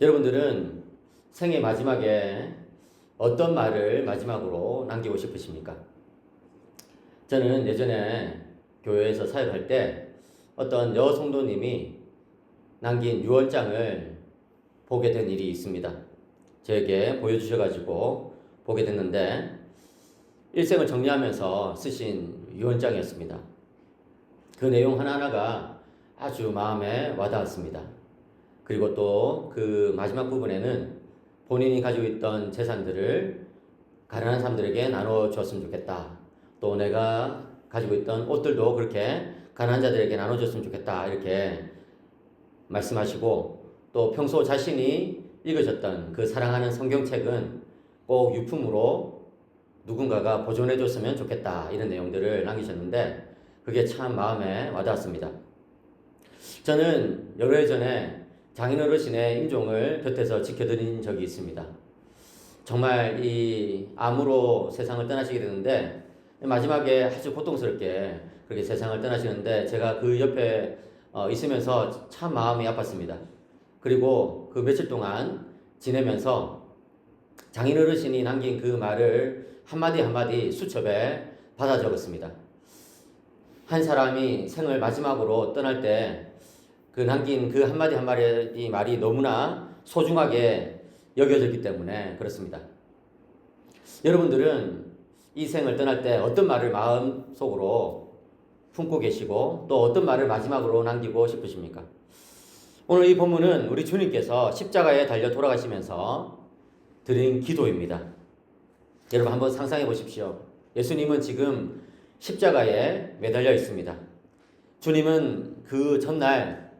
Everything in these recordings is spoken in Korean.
여러분들은 생애 마지막에 어떤 말을 마지막으로 남기고 싶으십니까? 저는 예전에 교회에서 사역할 때 어떤 여성도님이 남긴 유언장을 보게 된 일이 있습니다. 저에게 보여주셔가지고 보게 됐는데 일생을 정리하면서 쓰신 유언장이었습니다. 그 내용 하나하나가 아주 마음에 와닿았습니다. 그리고 또 그 마지막 부분에는 본인이 가지고 있던 재산들을 가난한 사람들에게 나눠 줬으면 좋겠다. 또 내가 가지고 있던 옷들도 그렇게 가난한 자들에게 나눠 줬으면 좋겠다. 이렇게 말씀하시고 또 평소 자신이 읽으셨던 그 사랑하는 성경책은 꼭 유품으로 누군가가 보존해 줬으면 좋겠다. 이런 내용들을 남기셨는데 그게 참 마음에 와닿았습니다. 저는 여러 해 전에 장인어르신의 임종을 곁에서 지켜드린 적이 있습니다. 정말 이 암으로 세상을 떠나시게 되는데 마지막에 아주 고통스럽게 그렇게 세상을 떠나시는데 제가 그 옆에 있으면서 참 마음이 아팠습니다. 그리고 그 며칠 동안 지내면서 장인어르신이 남긴 그 말을 한마디 한마디 수첩에 받아 적었습니다. 한 사람이 생을 마지막으로 떠날 때 그 남긴 그 한마디 한마디 말이 너무나 소중하게 여겨졌기 때문에 그렇습니다. 여러분들은 이 생을 떠날 때 어떤 말을 마음속으로 품고 계시고 또 어떤 말을 마지막으로 남기고 싶으십니까? 오늘 이 본문은 우리 주님께서 십자가에 달려 돌아가시면서 드린 기도입니다. 여러분 한번 상상해 보십시오. 예수님은 지금 십자가에 매달려 있습니다. 주님은 그 전날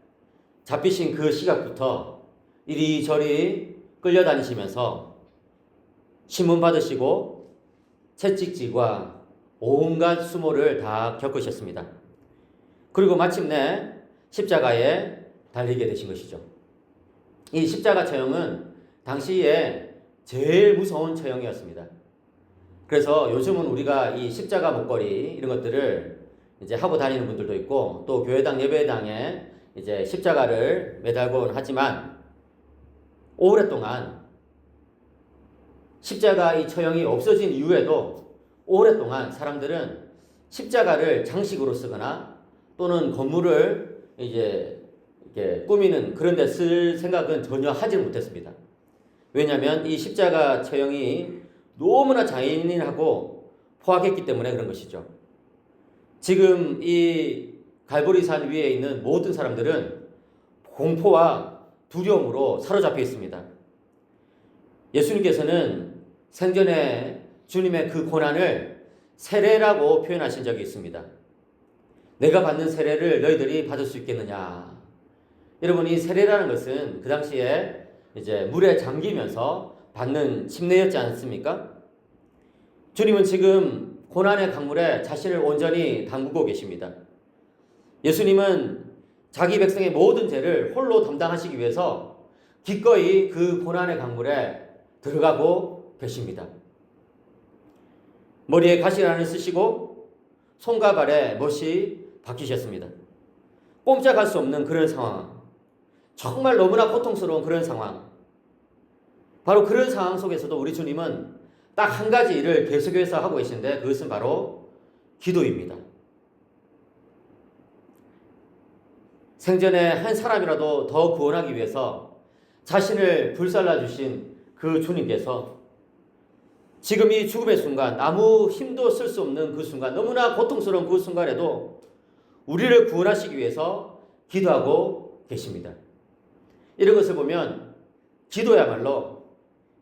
잡히신 그 시각부터 이리저리 끌려다니시면서 신문 받으시고 채찍질과 온갖 수모를 다 겪으셨습니다. 그리고 마침내 십자가에 달리게 되신 것이죠. 이 십자가 처형은 당시에 제일 무서운 처형이었습니다. 그래서 요즘은 우리가 이 십자가 목걸이 이런 것들을 이제 하고 다니는 분들도 있고 또 교회당 예배당에 이제 십자가를 매달곤 하지만 오랫동안 십자가 이 처형이 없어진 이후에도 오랫동안 사람들은 십자가를 장식으로 쓰거나 또는 건물을 이제 이렇게 꾸미는 그런 데 쓸 생각은 전혀 하지 못했습니다. 왜냐하면 이 십자가 처형이 너무나 잔인하고 포악했기 때문에 그런 것이죠. 지금 이 갈보리산 위에 있는 모든 사람들은 공포와 두려움으로 사로잡혀 있습니다. 예수님께서는 생전에 주님의 그 고난을 세례라고 표현하신 적이 있습니다. 내가 받는 세례를 너희들이 받을 수 있겠느냐. 여러분 이 세례라는 것은 그 당시에 이제 물에 잠기면서 받는 침례였지 않습니까? 주님은 지금 고난의 강물에 자신을 온전히 담그고 계십니다. 예수님은 자기 백성의 모든 죄를 홀로 담당하시기 위해서 기꺼이 그 고난의 강물에 들어가고 계십니다. 머리에 가시란을 쓰시고 손과 발에 못이 박히셨습니다. 꼼짝할 수 없는 그런 상황, 정말 너무나 고통스러운 그런 상황, 바로 그런 상황 속에서도 우리 주님은 딱 한 가지 일을 계속해서 하고 계신데 그것은 바로 기도입니다. 생전에 한 사람이라도 더 구원하기 위해서 자신을 불살라 주신 그 주님께서 지금 이 죽음의 순간, 아무 힘도 쓸 수 없는 그 순간, 너무나 고통스러운 그 순간에도 우리를 구원하시기 위해서 기도하고 계십니다. 이런 것을 보면 기도야말로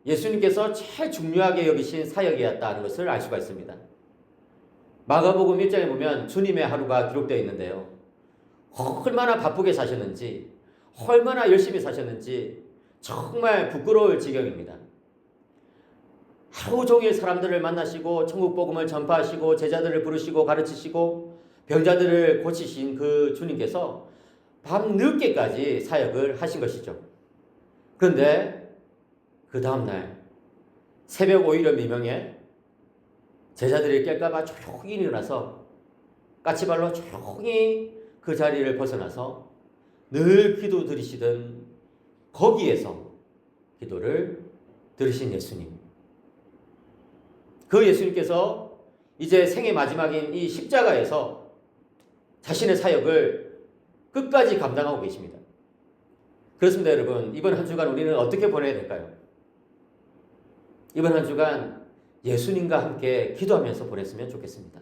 예수님께서 제일 중요하게 여기신 사역이었다는 것을 알 수가 있습니다. 마가복음 1장에 보면 주님의 하루가 기록되어 있는데요. 얼마나 바쁘게 사셨는지, 얼마나 열심히 사셨는지 정말 부끄러울 지경입니다. 하루 종일 사람들을 만나시고 천국 복음을 전파하시고 제자들을 부르시고 가르치시고 병자들을 고치신 그 주님께서 밤 늦게까지 사역을 하신 것이죠. 그런데 그 다음날 새벽 오히려 미명에 제자들이 깰까봐 조용히 일어나서 까치발로 조용히 그 자리를 벗어나서 늘 기도 드리시던 거기에서 기도를 들으신 예수님. 그 예수님께서 이제 생의 마지막인 이 십자가에서 자신의 사역을 끝까지 감당하고 계십니다. 그렇습니다, 여러분. 이번 한 주간 우리는 어떻게 보내야 될까요? 이번 한 주간 예수님과 함께 기도하면서 보냈으면 좋겠습니다.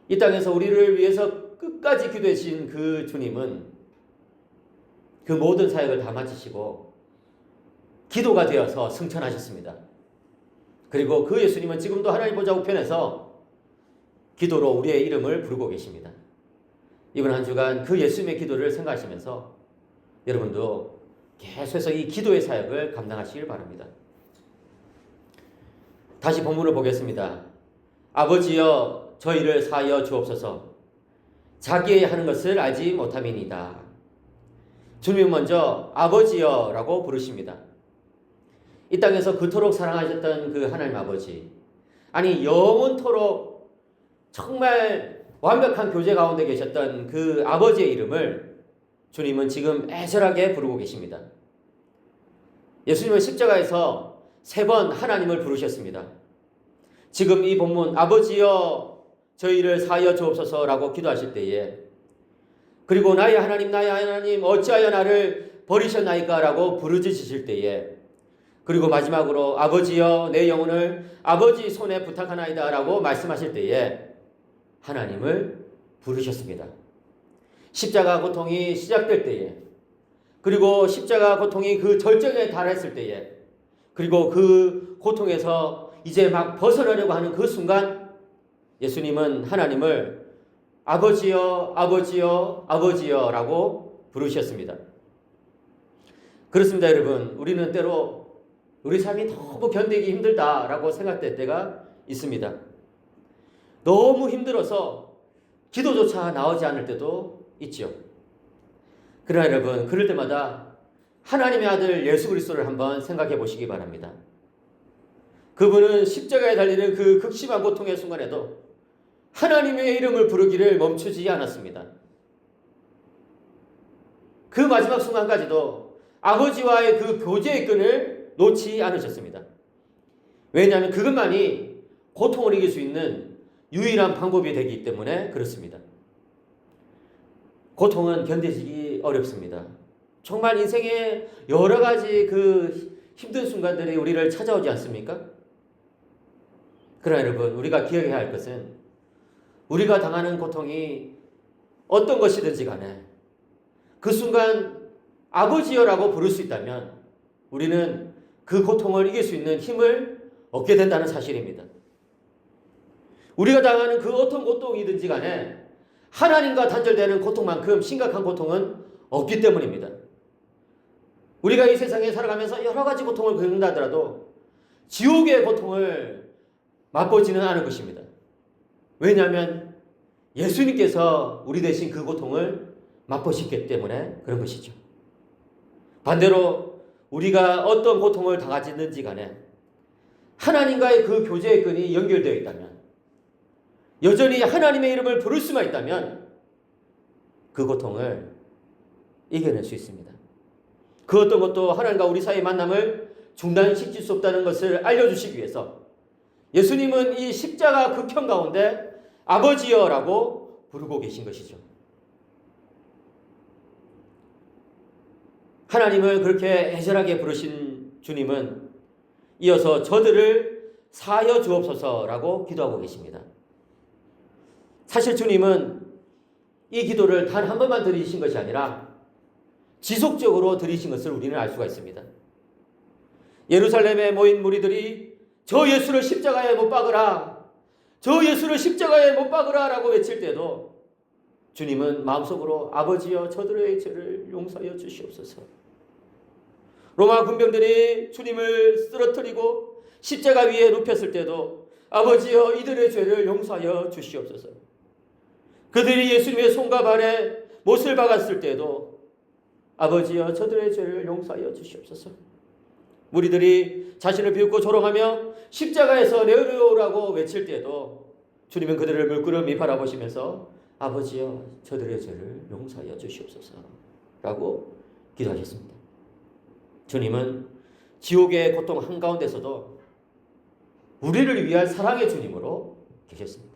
이 땅에서 우리를 위해서 끝까지 기도해 주신 그 주님은 그 모든 사역을 다 마치시고 기도가 되어서 승천하셨습니다. 그리고 그 예수님은 지금도 하나님 보좌 우편에서 기도로 우리의 이름을 부르고 계십니다. 이번 한 주간 그 예수님의 기도를 생각하시면서 여러분도 계속해서 이 기도의 사역을 감당하시길 바랍니다. 다시 본문을 보겠습니다. 아버지여 저희를 사하여 주옵소서. 자기의 하는 것을 알지 못함이니이다. 주님은 먼저 아버지여라고 부르십니다. 이 땅에서 그토록 사랑하셨던 그 하나님 아버지, 아니 영원토록 정말 완벽한 교제 가운데 계셨던 그 아버지의 이름을 주님은 지금 애절하게 부르고 계십니다. 예수님은 십자가에서 3번 하나님을 부르셨습니다. 지금 이 본문 아버지여 저희를 사하여 주옵소서라고 기도하실 때에, 그리고 나의 하나님 어찌하여 나를 버리셨나이까 라고 부르짖으실 때에, 그리고 마지막으로 아버지여 내 영혼을 아버지 손에 부탁하나이다 라고 말씀하실 때에 하나님을 부르셨습니다. 십자가 고통이 시작될 때에, 그리고 십자가 고통이 그 절정에 달했을 때에, 그리고 그 고통에서 이제 막 벗어나려고 하는 그 순간 예수님은 하나님을 아버지여 아버지여 아버지여 라고 부르셨습니다. 그렇습니다, 여러분. 우리는 때로 우리 삶이 너무 견디기 힘들다라고 생각될 때가 있습니다. 너무 힘들어서 기도조차 나오지 않을 때도 있죠. 그러나 여러분, 그럴 때마다 하나님의 아들 예수 그리스도를 한번 생각해 보시기 바랍니다. 그분은 십자가에 달리는 그 극심한 고통의 순간에도 하나님의 이름을 부르기를 멈추지 않았습니다. 그 마지막 순간까지도 아버지와의 그 교제의 끈을 놓지 않으셨습니다. 왜냐하면 그것만이 고통을 이길 수 있는 유일한 방법이 되기 때문에 그렇습니다. 고통은 견디기 어렵습니다. 정말 인생의 여러 가지 그 힘든 순간들이 우리를 찾아오지 않습니까? 그러나 여러분, 우리가 기억해야 할 것은 우리가 당하는 고통이 어떤 것이든지 간에 그 순간 아버지여라고 부를 수 있다면 우리는 그 고통을 이길 수 있는 힘을 얻게 된다는 사실입니다. 우리가 당하는 그 어떤 고통이든지 간에 하나님과 단절되는 고통만큼 심각한 고통은 없기 때문입니다. 우리가 이 세상에 살아가면서 여러 가지 고통을 겪는다 하더라도 지옥의 고통을 맛보지는 않을 것입니다. 왜냐하면 예수님께서 우리 대신 그 고통을 맛보셨기 때문에 그런 것이죠. 반대로 우리가 어떤 고통을 당하지든지 간에 하나님과의 그 교제의 끈이 연결되어 있다면, 여전히 하나님의 이름을 부를 수만 있다면 그 고통을 이겨낼 수 있습니다. 그 어떤 것도 하나님과 우리 사이의 만남을 중단시킬 수 없다는 것을 알려주시기 위해서 예수님은 이 십자가 극형 가운데 아버지여라고 부르고 계신 것이죠. 하나님을 그렇게 애절하게 부르신 주님은 이어서 저들을 사하여 주옵소서라고 기도하고 계십니다. 사실 주님은 이 기도를 단 한 번만 드리신 것이 아니라 지속적으로 드리신 것을 우리는 알 수가 있습니다. 예루살렘에 모인 무리들이 저 예수를 십자가에 못 박으라, 저 예수를 십자가에 못 박으라 라고 외칠 때도 주님은 마음속으로 아버지여 저들의 죄를 용서하여 주시옵소서. 로마 군병들이 주님을 쓰러뜨리고 십자가 위에 눕혔을 때도 아버지여 이들의 죄를 용서하여 주시옵소서. 그들이 예수님의 손과 발에 못을 박았을 때도 아버지여 저들의 죄를 용서하여 주시옵소서. 무리들이 자신을 비웃고 조롱하며 십자가에서 내려오라고 외칠 때도 주님은 그들을 물끄러미 바라보시면서 아버지여 저들의 죄를 용서하여 주시옵소서 라고 기도하셨습니다. 주님은 지옥의 고통 한가운데서도 우리를 위한 사랑의 주님으로 계셨습니다.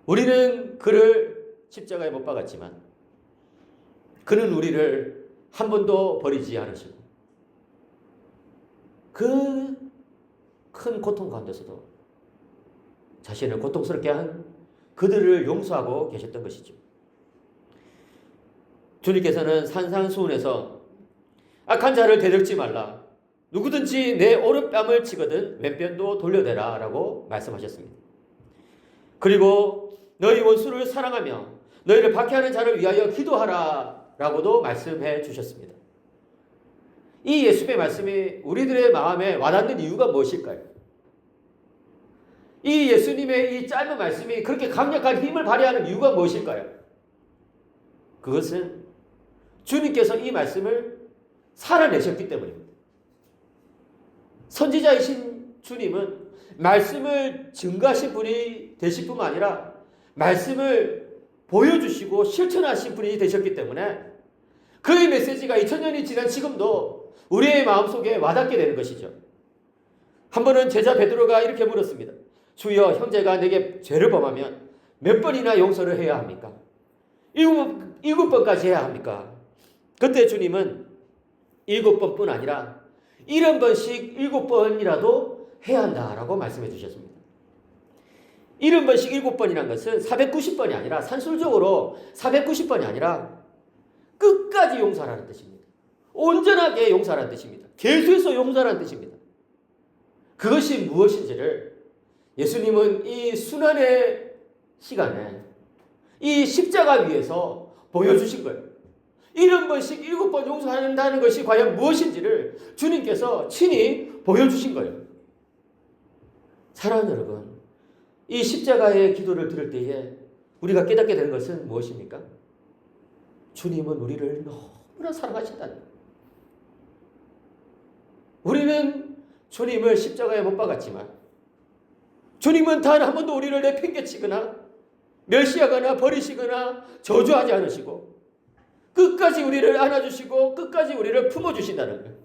우리는 그를 십자가에 못 박았지만 그는 우리를 한 번도 버리지 않으시고 그 큰 고통 가운데서도 자신을 고통스럽게 한 그들을 용서하고 계셨던 것이죠. 주님께서는 산상수훈에서 악한 자를 대들지 말라. 누구든지 내 오른뺨을 치거든 왼편도 돌려대라 라고 말씀하셨습니다. 그리고 너희 원수를 사랑하며 너희를 박해하는 자를 위하여 기도하라 라고도 말씀해 주셨습니다. 이 예수님의 말씀이 우리들의 마음에 와닿는 이유가 무엇일까요? 이 예수님의 이 짧은 말씀이 그렇게 강력한 힘을 발휘하는 이유가 무엇일까요? 그것은 주님께서 이 말씀을 살아내셨기 때문입니다. 선지자이신 주님은 말씀을 증거하신 분이 되실 뿐만 아니라 말씀을 보여주시고 실천하신 분이 되셨기 때문에 그의 메시지가 2000년이 지난 지금도 우리의 마음속에 와닿게 되는 것이죠. 한 번은 제자 베드로가 이렇게 물었습니다. 주여, 형제가 내게 죄를 범하면 몇 번이나 용서를 해야 합니까? 일곱 번까지 해야 합니까? 그때 주님은 7번뿐 아니라 70번씩 7번이라도 해야 한다라고 말씀해 주셨습니다. 70번씩 7번이란 것은 490번이 아니라 산술적으로 490번이 아니라 끝까지 용서하라는 뜻입니다. 온전하게 용서하라는 뜻입니다. 계속해서 용서하라는 뜻입니다. 그것이 무엇인지를 예수님은 이 순환의 시간에 이 십자가 위에서 보여주신 거예요. 70번씩 7번 용서한다는 것이 과연 무엇인지를 주님께서 친히 보여주신 거예요. 사랑하는 여러분, 이 십자가의 기도를 들을 때에 우리가 깨닫게 되는 것은 무엇입니까? 주님은 우리를 너무나 사랑하신다는 거예요. 우리는 주님을 십자가에 못 박았지만 주님은 단 한 번도 우리를 내팽개치거나 멸시하거나 버리시거나 저주하지 않으시고 끝까지 우리를 안아주시고 끝까지 우리를 품어주신다는 거예요.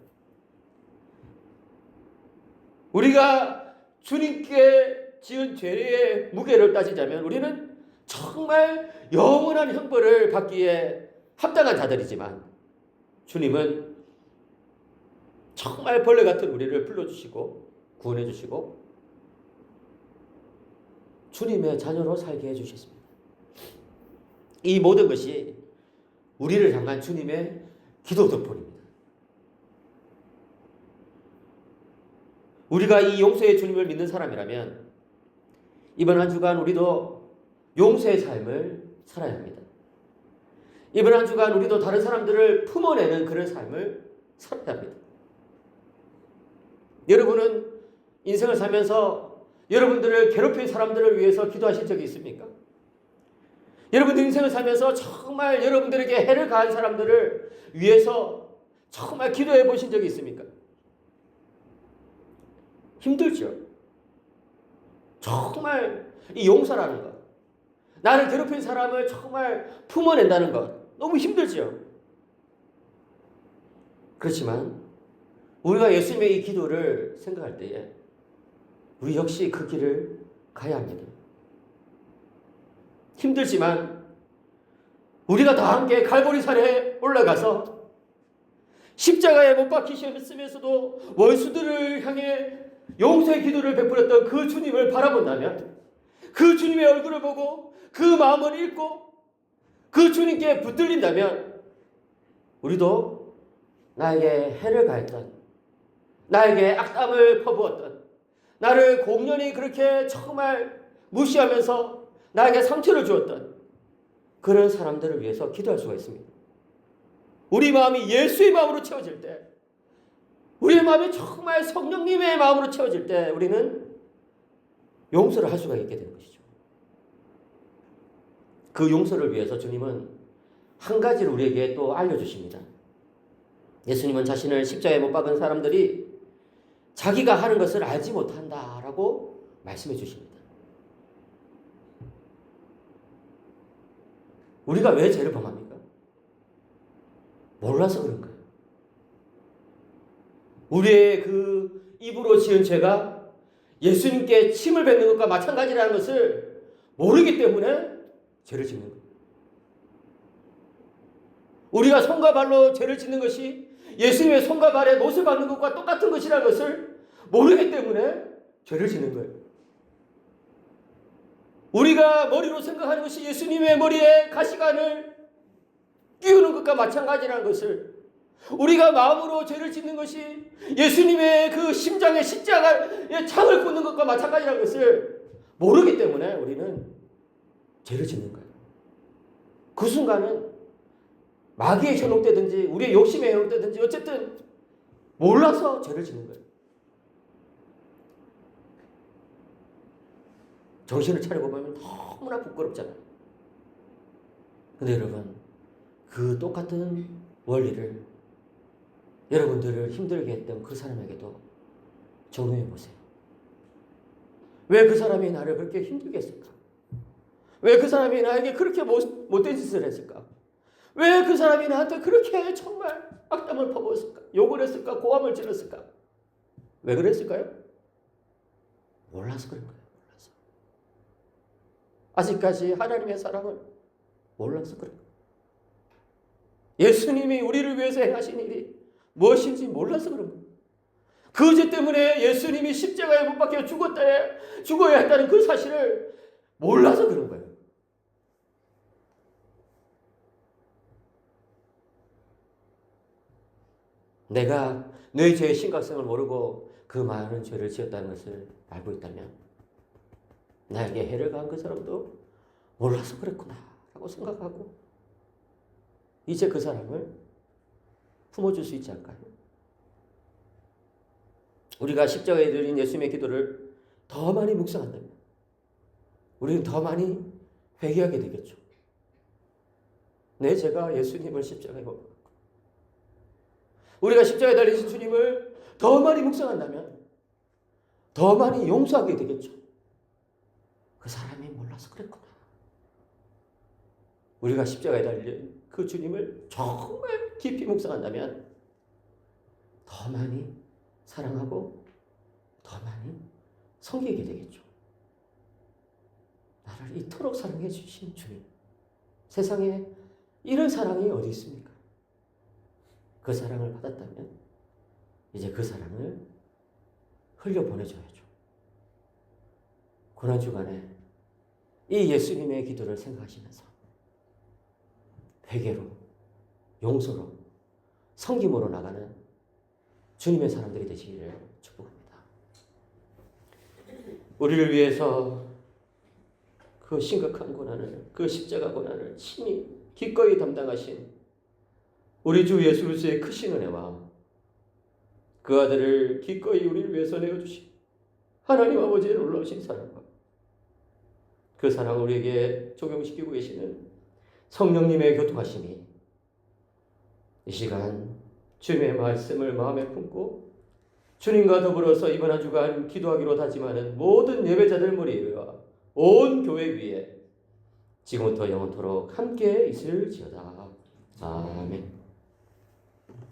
우리가 주님께 지은 죄의 무게를 따지자면 우리는 정말 영원한 형벌을 받기에 합당한 자들이지만 주님은 정말 벌레 같은 우리를 불러주시고 구원해 주시고 주님의 자녀로 살게 해주셨습니다. 이 모든 것이 우리를 향한 주님의 기도 덕분입니다. 우리가 이 용서의 주님을 믿는 사람이라면 이번 한 주간 우리도 용서의 삶을 살아야 합니다. 이번 한 주간 우리도 다른 사람들을 품어내는 그런 삶을 살아야 합니다. 여러분은 인생을 살면서 여러분들을 괴롭힌 사람들을 위해서 기도하신 적이 있습니까? 여러분들 인생을 살면서 정말 여러분들에게 해를 가한 사람들을 위해서 정말 기도해 보신 적이 있습니까? 힘들죠. 정말 이 용서라는 것, 나를 괴롭힌 사람을 정말 품어낸다는 것 너무 힘들죠. 그렇지만 우리가 예수님의 이 기도를 생각할 때에 우리 역시 그 길을 가야 합니다. 힘들지만 우리가 다 함께 갈보리산에 올라가서 십자가에 못 박히셨으면서도 원수들을 향해 용서의 기도를 베풀었던 그 주님을 바라본다면 그 주님의 얼굴을 보고 그 마음을 읽고 그 주님께 붙들린다면 우리도 나에게 해를 가했던, 나에게 악담을 퍼부었던, 나를 공연히 그렇게 정말 무시하면서 나에게 상처를 주었던 그런 사람들을 위해서 기도할 수가 있습니다. 우리 마음이 예수의 마음으로 채워질 때, 우리의 마음이 정말 성령님의 마음으로 채워질 때 우리는 용서를 할 수가 있게 되는 것이죠. 그 용서를 위해서 주님은 한 가지를 우리에게 또 알려주십니다. 예수님은 자신을 십자가에 못 박은 사람들이 자기가 하는 것을 알지 못한다라고 말씀해 주십니다. 우리가 왜 죄를 범합니까? 몰라서 그런 거예요. 우리의 그 입으로 지은 죄가 예수님께 침을 뱉는 것과 마찬가지라는 것을 모르기 때문에 죄를 짓는 거예요. 우리가 손과 발로 죄를 짓는 것이 예수님의 손과 발에 못을 박는 것과 똑같은 것이라는 것을 모르기 때문에 죄를 짓는 거예요. 우리가 머리로 생각하는 것이 예수님의 머리에 가시관을 끼우는 것과 마찬가지라는 것을, 우리가 마음으로 죄를 짓는 것이 예수님의 그 심장에 십자가에 창을 꽂는 것과 마찬가지라는 것을 모르기 때문에 우리는 죄를 짓는 거예요. 그 순간은 마귀에 현혹되든지 우리의 욕심에 현혹되든지 어쨌든 몰라서 죄를 짓는 거예요. 정신을 차리고 보면 너무나 부끄럽잖아요. 근데 여러분, 그 똑같은 원리를 여러분들을 힘들게 했던 그 사람에게도 적용해 보세요. 왜 그 사람이 나를 그렇게 힘들게 했을까? 왜 그 사람이 나에게 그렇게 못된 짓을 했을까? 왜 그 사람이 나한테 그렇게 정말 악담을 퍼부었을까? 욕을 했을까? 고함을 질렀을까? 왜 그랬을까요? 몰라서 그런 거예요. 몰라서. 아직까지 하나님의 사랑을 몰라서 그런 거예요. 예수님이 우리를 위해서 행하신 일이 무엇인지 몰라서 그런 거예요. 그 죄 때문에 예수님이 십자가에 못 박혀 죽어야 했다는 그 사실을 몰라서 그런 거예요. 내가 내 죄의 심각성을 모르고 그 많은 죄를 지었다는 것을 알고 있다면 나에게 해를 가한 그 사람도 몰라서 그랬구나 라고 생각하고 이제 그 사람을 품어줄 수 있지 않을까요? 우리가 십자가에 드린 예수님의 기도를 더 많이 묵상한다면 우리는 더 많이 회개하게 되겠죠. 내 죄가 예수님을 십자가에 못 박았고 우리가 십자가에 달리신 주님을 더 많이 묵상한다면 더 많이 용서하게 되겠죠. 그 사람이 몰라서 그랬구나. 우리가 십자가에 달린 그 주님을 정말 깊이 묵상한다면 더 많이 사랑하고 더 많이 섬기게 되겠죠. 나를 이토록 사랑해 주신 주님, 세상에 이런 사랑이 어디 있습니까? 그 사랑을 받았다면 이제 그 사랑을 흘려보내줘야죠. 고난주간에 이 예수님의 기도를 생각하시면서 회개로, 용서로, 섬김으로 나가는 주님의 사람들이 되시기를 축복합니다. 우리를 위해서 그 심각한 고난을, 그 십자가 고난을 친히 기꺼이 담당하신 우리 주 예수 그리스도의 크신 은혜와 그 아들을 기꺼이 우리를 위해서 내어주신 하나님 아버지의 놀라우신 사랑과 그 사랑을 우리에게 적용시키고 계시는 성령님의 교통하심이 이 시간 주님의 말씀을 마음에 품고 주님과 더불어서 이번 한 주간 기도하기로 다짐하는 모든 예배자들 머리 위와 온 교회 위에 지금부터 영원토록 함께 있을지어다. 아멘.